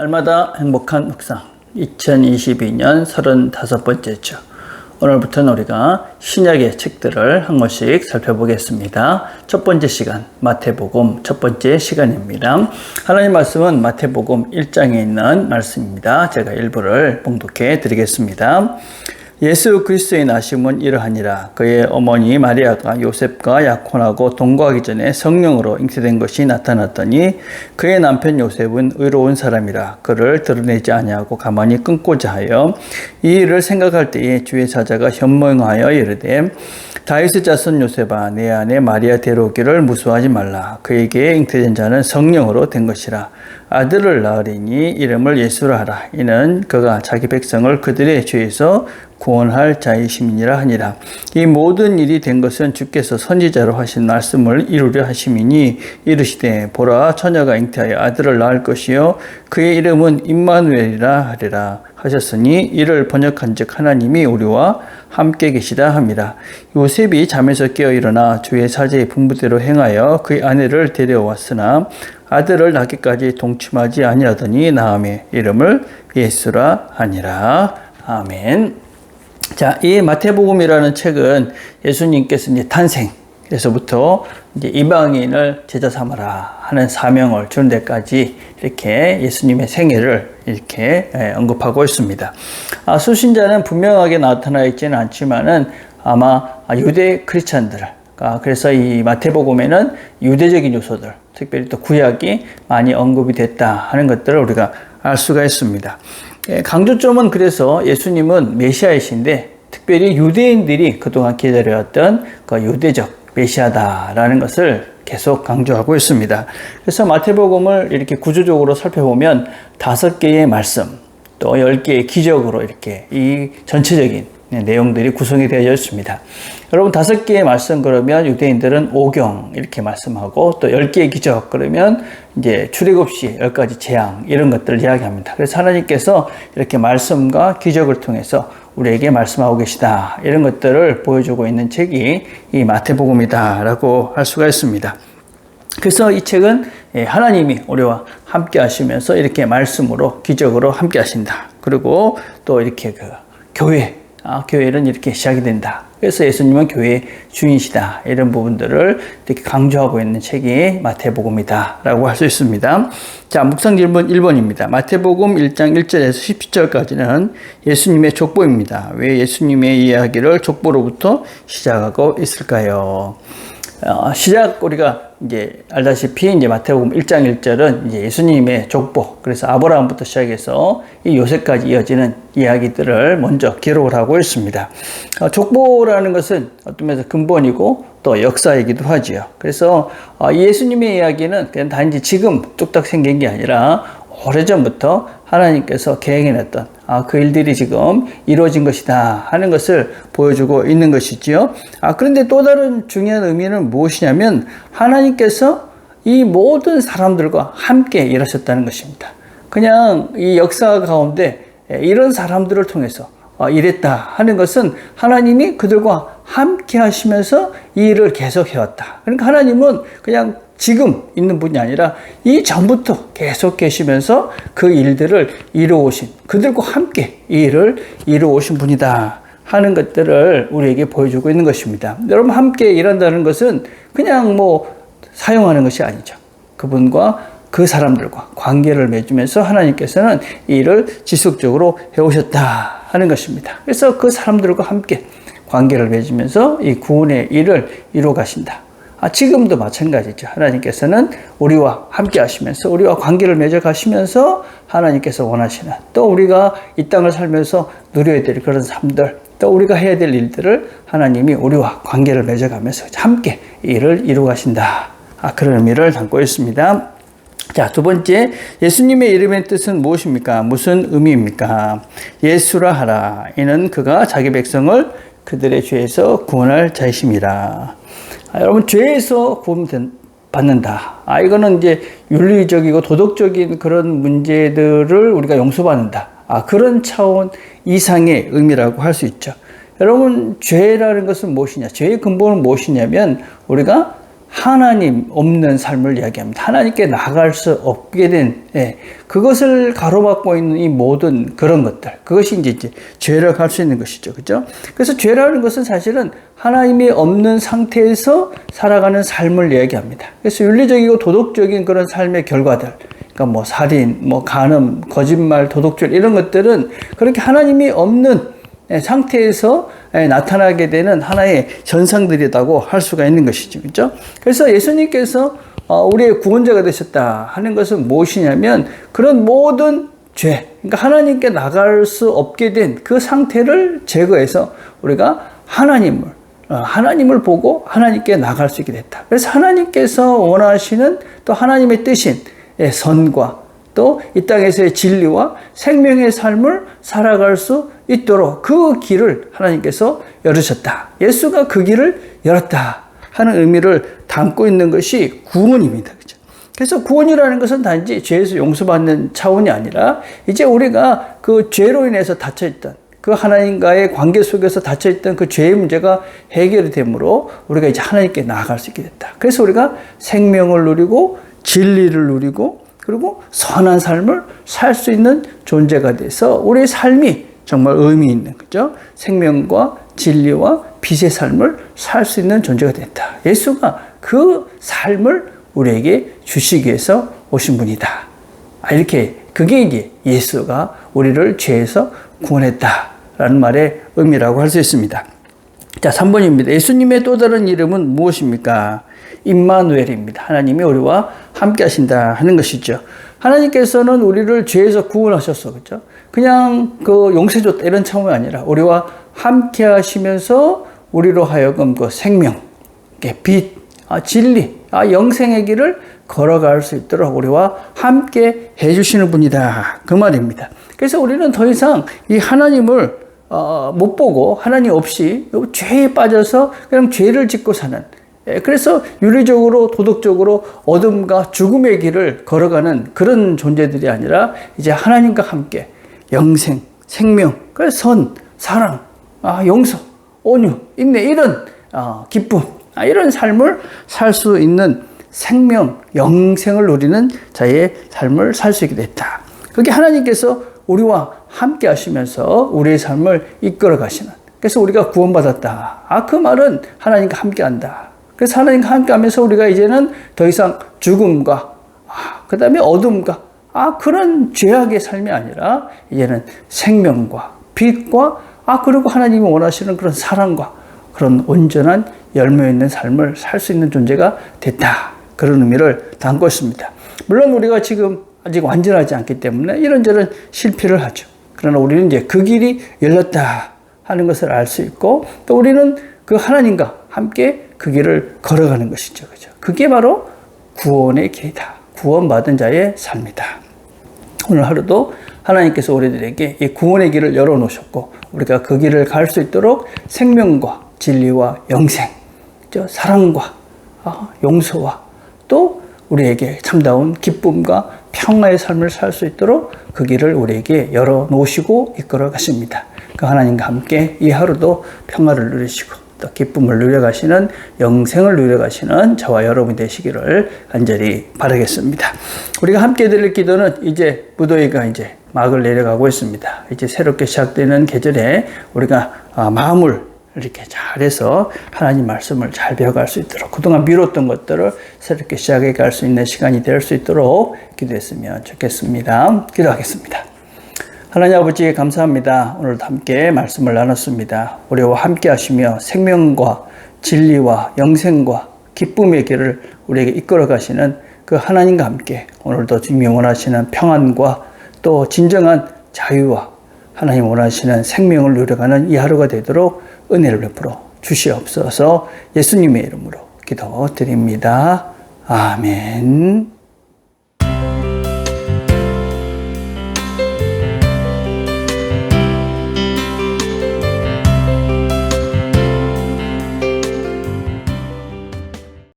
날마다 행복한 묵상 2022년 35번째 주. 오늘부터는 우리가 신약의 책들을 한 권씩 살펴보겠습니다. 첫 번째 시간 마태복음 첫 번째 시간입니다. 하나님 말씀은 마태복음 1장에 있는 말씀입니다. 제가 일부를 봉독해 드리겠습니다. 예수 그리스도의 나심은 이러하니라. 그의 어머니 마리아가 요셉과 약혼하고 동거하기 전에 성령으로 잉태된 것이 나타났더니 그의 남편 요셉은 의로운 사람이라 그를 드러내지 아니하고 가만히 끊고자 하여 이 일을 생각할 때에 주의 사자가 현몽하여 이르되 다윗의 자손 요셉아 내 안에 마리아 데려오기를 무수하지 말라. 그에게 잉태된 자는 성령으로 된 것이라. 아들을 낳으리니 이름을 예수라 하라. 이는 그가 자기 백성을 그들의 죄에서 구원할 자이심이니라 하니라. 이 모든 일이 된 것은 주께서 선지자로 하신 말씀을 이루려 하심이니 이르시되 보라 처녀가 잉태하여 아들을 낳을 것이요 그의 이름은 임마누엘이라 하리라 하셨으니 이를 번역한즉 하나님이 우리와 함께 계시다 함이라. 요셉이 잠에서 깨어 일어나 주의 사제의 분부대로 행하여 그의 아내를 데려왔으나 아들을 낳기까지 동침하지 아니하더니 나음의 이름을 예수라 하니라. 아멘. 자, 이 마태복음이라는 책은 예수님께서 이제 탄생에서부터 이제 이방인을 제자 삼아라 하는 사명을 주는 데까지 이렇게 예수님의 생애를 이렇게 언급하고 있습니다. 수신자는 분명하게 나타나 있지는 않지만은 아마 유대 크리스찬들, 그래서 이 마태복음에는 유대적인 요소들, 특별히 또 구약이 많이 언급이 됐다 하는 것들을 우리가 알 수가 있습니다. 강조점은 그래서 예수님은 메시아이신데 특별히 유대인들이 그동안 기다려왔던 그 유대적 메시아다라는 것을 계속 강조하고 있습니다. 그래서 마태복음을 이렇게 구조적으로 살펴보면 5개의 말씀 또 10개의 기적으로 이렇게 이 전체적인 내용들이 구성이 되어 있습니다. 여러분 5개의 말씀 그러면 유대인들은 오경 이렇게 말씀하고 또 10개의 기적 그러면 이제 출애굽 시 10가지 재앙 이런 것들을 이야기합니다. 그래서 하나님께서 이렇게 말씀과 기적을 통해서 우리에게 말씀하고 계시다 이런 것들을 보여주고 있는 책이 이 마태복음이다라고 할 수가 있습니다. 그래서 이 책은 하나님이 우리와 함께 하시면서 이렇게 말씀으로 기적으로 함께 하신다. 그리고 또 이렇게 교회는 이렇게 시작이 된다. 그래서 예수님은 교회의 주인이시다. 이런 부분들을 이렇게 강조하고 있는 책이 마태복음이다. 라고 할 수 있습니다. 자, 묵상 질문 1번입니다. 마태복음 1장 1절에서 17절까지는 예수님의 족보입니다. 왜 예수님의 이야기를 족보로부터 시작하고 있을까요? 우리가 이제 알다시피 이제 마태복음 1장 1절은 이제 예수님의 족보, 그래서 아브라함부터 시작해서 이 요셉까지 이어지는 이야기들을 먼저 기록을 하고 있습니다. 족보라는 것은 어떤 면에서 근본이고 또 역사이기도 하지요. 그래서 예수님의 이야기는 그냥 단지 지금 뚝딱 생긴 게 아니라 오래전부터 하나님께서 계획해놨던 그 일들이 지금 이루어진 것이다 하는 것을 보여주고 있는 것이지요. 그런데 또 다른 중요한 의미는 무엇이냐면 하나님께서 이 모든 사람들과 함께 일하셨다는 것입니다. 그냥 이 역사 가운데 이런 사람들을 통해서 일했다 하는 것은 하나님이 그들과 함께 하시면서 이 일을 계속 해왔다. 그러니까 하나님은 그냥 지금 있는 분이 아니라 이 전부터 계속 계시면서 그 일들을 이루어오신, 그들과 함께 이 일을 이루어오신 분이다 하는 것들을 우리에게 보여주고 있는 것입니다. 여러분, 함께 일한다는 것은 그냥 사용하는 것이 아니죠. 그분과 그 사람들과 관계를 맺으면서 하나님께서는 이 일을 지속적으로 해오셨다 하는 것입니다. 그래서 그 사람들과 함께 관계를 맺으면서 이 구원의 일을 이루어 가신다. 지금도 마찬가지죠. 하나님께서는 우리와 함께 하시면서 우리와 관계를 맺어 가시면서 하나님께서 원하시는 또 우리가 이 땅을 살면서 누려야 될 그런 삶들 또 우리가 해야 될 일들을 하나님이 우리와 관계를 맺어 가면서 함께 일을 이루어 가신다. 그런 의미를 담고 있습니다. 자, 두 번째, 예수님의 이름의 뜻은 무엇입니까? 무슨 의미입니까? 예수라 하라. 이는 그가 자기 백성을 그들의 죄에서 구원할 자이심이라. 여러분, 죄에서 구원받는다. 이거는 이제 윤리적이고 도덕적인 그런 문제들을 우리가 용서받는다. 그런 차원 이상의 의미라고 할 수 있죠. 여러분, 죄라는 것은 무엇이냐? 죄의 근본은 무엇이냐면 우리가 하나님 없는 삶을 이야기합니다. 하나님께 나갈 수 없게 된, 그것을 가로막고 있는 이 모든 그런 것들, 그것이 이제 죄를 갈 수 있는 것이죠. 그죠? 그래서 죄라는 것은 사실은 하나님이 없는 상태에서 살아가는 삶을 이야기합니다. 그래서 윤리적이고 도덕적인 그런 삶의 결과들, 그러니까 뭐 살인, 뭐 간음, 거짓말, 도둑질 이런 것들은 그렇게 하나님이 없는 상태에서 나타나게 되는 하나의 현상들이라고 할 수가 있는 것이죠. 그렇죠? 그래서 예수님께서 우리의 구원자가 되셨다 하는 것은 무엇이냐면 그런 모든 죄, 그러니까 하나님께 나갈 수 없게 된 그 상태를 제거해서 우리가 하나님을 보고 하나님께 나갈 수 있게 됐다. 그래서 하나님께서 원하시는 또 하나님의 뜻인 선과 또 이 땅에서의 진리와 생명의 삶을 살아갈 수 있도록 그 길을 하나님께서 열으셨다. 예수가 그 길을 열었다 하는 의미를 담고 있는 것이 구원입니다. 그렇죠? 그래서 구원이라는 것은 단지 죄에서 용서받는 차원이 아니라 이제 우리가 그 죄로 인해서 닫혀있던 그 하나님과의 관계 속에서 닫혀있던 그 죄의 문제가 해결이 되므로 우리가 이제 하나님께 나아갈 수 있게 됐다. 그래서 우리가 생명을 누리고 진리를 누리고 그리고 선한 삶을 살 수 있는 존재가 돼서 우리의 삶이 정말 의미 있는 거죠. 생명과 진리와 빛의 삶을 살 수 있는 존재가 됐다. 예수가 그 삶을 우리에게 주시기 위해서 오신 분이다. 이렇게 그게 이제 예수가 우리를 죄에서 구원했다라는 말의 의미라고 할 수 있습니다. 자, 3번입니다. 예수님의 또 다른 이름은 무엇입니까? 임마누엘입니다. 하나님이 우리와 함께 하신다 하는 것이죠. 하나님께서는 우리를 죄에서 구원하셨어. 그렇죠? 그냥 그 용서 줬다 이런 차원이 아니라 우리와 함께 하시면서 우리로 하여금 그 생명, 빛, 진리, 영생의 길을 걸어갈 수 있도록 우리와 함께 해주시는 분이다. 그 말입니다. 그래서 우리는 더 이상 이 하나님을 못 보고 하나님 없이 죄에 빠져서 그냥 죄를 짓고 사는, 그래서 윤리적으로 도덕적으로 어둠과 죽음의 길을 걸어가는 그런 존재들이 아니라 이제 하나님과 함께 영생, 생명, 선, 사랑, 용서, 온유, 인내 이런 기쁨, 이런 삶을 살 수 있는 생명, 영생을 누리는 자의 삶을 살 수 있게 됐다. 그게 하나님께서 우리와 함께 하시면서 우리의 삶을 이끌어 가시는, 그래서 우리가 구원받았다. 그 말은 하나님과 함께 한다. 그래서 하나님과 함께 하면서 우리가 이제는 더 이상 죽음과 그 다음에 어둠과 그런 죄악의 삶이 아니라 이제는 생명과 빛과 그리고 하나님이 원하시는 그런 사랑과 그런 온전한 열매 있는 삶을 살 수 있는 존재가 됐다. 그런 의미를 담고 있습니다. 물론 우리가 지금 아직 완전하지 않기 때문에 이런저런 실패를 하죠. 그러나 우리는 이제 그 길이 열렸다 하는 것을 알 수 있고 또 우리는 그 하나님과 함께 그 길을 걸어가는 것이죠. 그죠? 그게 바로 구원의 길이다. 구원받은 자의 삶이다. 오늘 하루도 하나님께서 우리들에게 이 구원의 길을 열어놓으셨고 우리가 그 길을 갈 수 있도록 생명과 진리와 영생, 사랑과 용서와 또 우리에게 참다운 기쁨과 평화의 삶을 살 수 있도록 그 길을 우리에게 열어놓으시고 이끌어 가십니다. 그 하나님과 함께 이 하루도 평화를 누리시고 또 기쁨을 누려가시는 영생을 누려가시는 저와 여러분이 되시기를 간절히 바라겠습니다. 우리가 함께 드릴 기도는 이제 무더위가 이제 막을 내려가고 있습니다. 이제 새롭게 시작되는 계절에 우리가 마음을 이렇게 잘해서 하나님 말씀을 잘 배워갈 수 있도록 그동안 미뤘던 것들을 새롭게 시작해 갈 수 있는 시간이 될 수 있도록 기도했으면 좋겠습니다. 기도하겠습니다. 하나님 아버지 감사합니다. 오늘도 함께 말씀을 나눴습니다. 우리와 함께 하시며 생명과 진리와 영생과 기쁨의 길을 우리에게 이끌어 가시는 그 하나님과 함께 오늘도 주님이 원하시는 평안과 또 진정한 자유와 하나님 원하시는 생명을 누려가는 이 하루가 되도록 은혜를 베풀어 주시옵소서. 예수님의 이름으로 기도드립니다. 아멘.